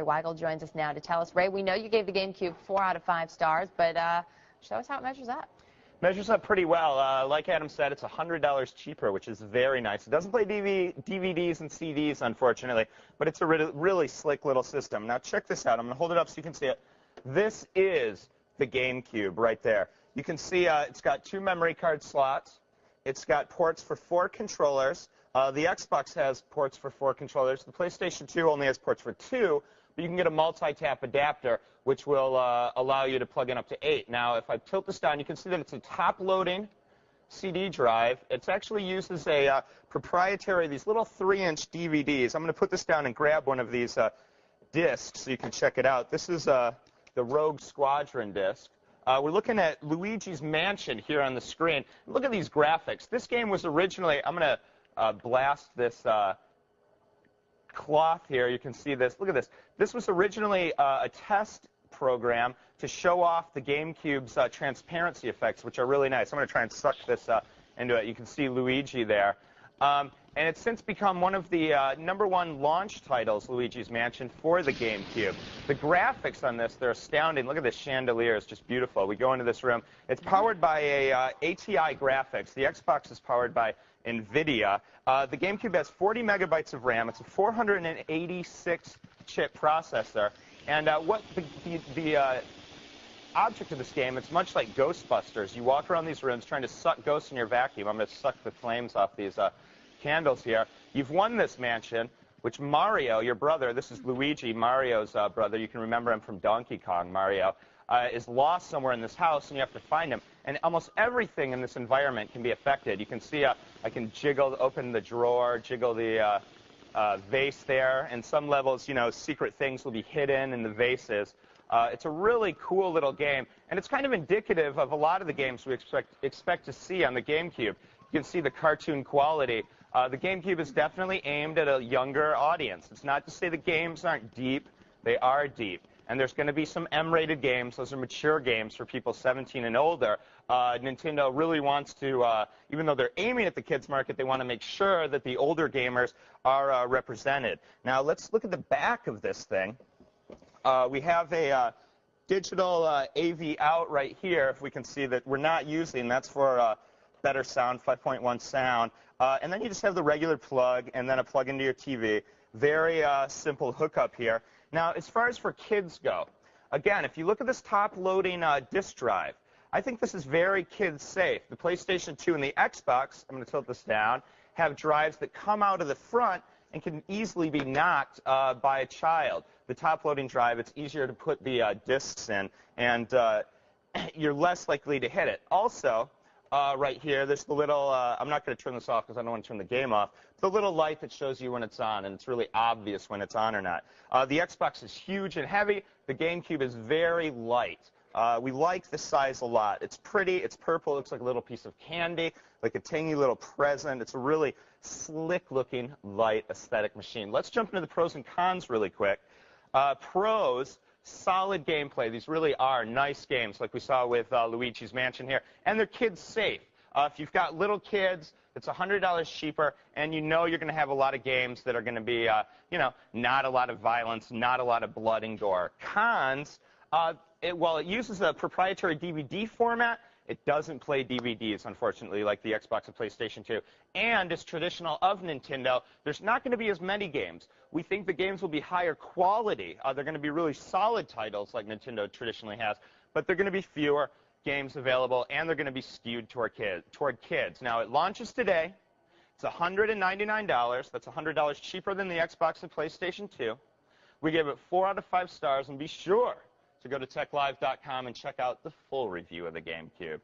Weigel joins us now to tell us. Ray, we know you gave the GameCube 4 out of 5 stars, but show us how it measures up. Measures up pretty well. Like Adam said, it's $100 cheaper, which is very nice. It doesn't play DVDs and CDs, unfortunately, but it's a really slick little system. Now check this out. I'm going to hold it up so you can see it. This is the GameCube right there. You can see it's got 2 memory card slots. It's got ports for 4 controllers. The Xbox has ports for 4 controllers. The PlayStation 2 only has ports for 2, but you can get a multi-tap adapter, which will allow you to plug in up to 8. Now, if I tilt this down, you can see that it's a top-loading CD drive. It's actually used as a proprietary, these little 3-inch DVDs. I'm going to put this down and grab one of these discs so you can check it out. This is the Rogue Squadron disc. We're looking at Luigi's Mansion here on the screen. Look at these graphics. This game was originally, I'm going to blast this cloth here. You can see this. Look at this. This was originally a test program to show off the GameCube's transparency effects, which are really nice. I'm going to try and suck this into it. You can see Luigi there. And it's since become one of the #1 launch titles, Luigi's Mansion, for the GameCube. The graphics on this, they're astounding. Look at this chandelier. It's just beautiful. We go into this room. It's powered by a ATI graphics. The Xbox is powered by NVIDIA. The GameCube has 40 megabytes of RAM. It's a 486-chip processor. And what the object of this game, it's much like Ghostbusters. You walk around these rooms trying to suck ghosts in your vacuum. I'm going to suck the flames off these candles here. You've won this mansion, which Mario, your brother, this is Luigi, Mario's brother. You can remember him from Donkey Kong, Mario, is lost somewhere in this house, and you have to find him. And almost everything in this environment can be affected. You can see I can open the drawer, jiggle the vase there. And some levels, you know, secret things will be hidden in the vases. It's a really cool little game, and it's kind of indicative of a lot of the games we expect to see on the GameCube. You can see the cartoon quality. The GameCube is definitely aimed at a younger audience. It's not to say the games aren't deep. They are deep. And there's going to be some M-rated games. Those are mature games for people 17 and older. Nintendo really wants to, even though they're aiming at the kids market, they want to make sure that the older gamers are represented. Now, let's look at the back of this thing. We have a digital AV out right here, if we can see that we're not using. That's for better sound, 5.1 sound. And then you just have the regular plug and then a plug into your TV. Very simple hookup here. Now, as far as for kids go, again, if you look at this top-loading disk drive, I think this is very kid-safe. The PlayStation 2 and the Xbox, I'm going to tilt this down, have drives that come out of the front and can easily be knocked by a child. The top-loading drive, it's easier to put the discs in, and you're less likely to hit it. Also, right here, there's the little, I'm not going to turn this off because I don't want to turn the game off, the little light that shows you when it's on, and it's really obvious when it's on or not. The Xbox is huge and heavy. The GameCube is very light. We like the size a lot. It's pretty, it's purple, it looks like a little piece of candy, like a tangy little present. It's a really slick-looking, light, aesthetic machine. Let's jump into the pros and cons really quick. Pros, solid gameplay. These really are nice games, like we saw with Luigi's Mansion here, and they're kids-safe. If you've got little kids, it's $100 cheaper, and you know you're going to have a lot of games that are going to be, you know, not a lot of violence, not a lot of blood and gore. Cons, while it uses a proprietary DVD format, it doesn't play DVDs, unfortunately, like the Xbox and PlayStation 2. And as traditional of Nintendo, there's not going to be as many games. We think the games will be higher quality. They're going to be really solid titles like Nintendo traditionally has, but they're going to be fewer games available, and they're going to be skewed toward kids. Now, it launches today. It's $199. That's $100 cheaper than the Xbox and PlayStation 2. We give it 4 out of 5 stars, and be sure to go to TechLive.com and check out the full review of the GameCube.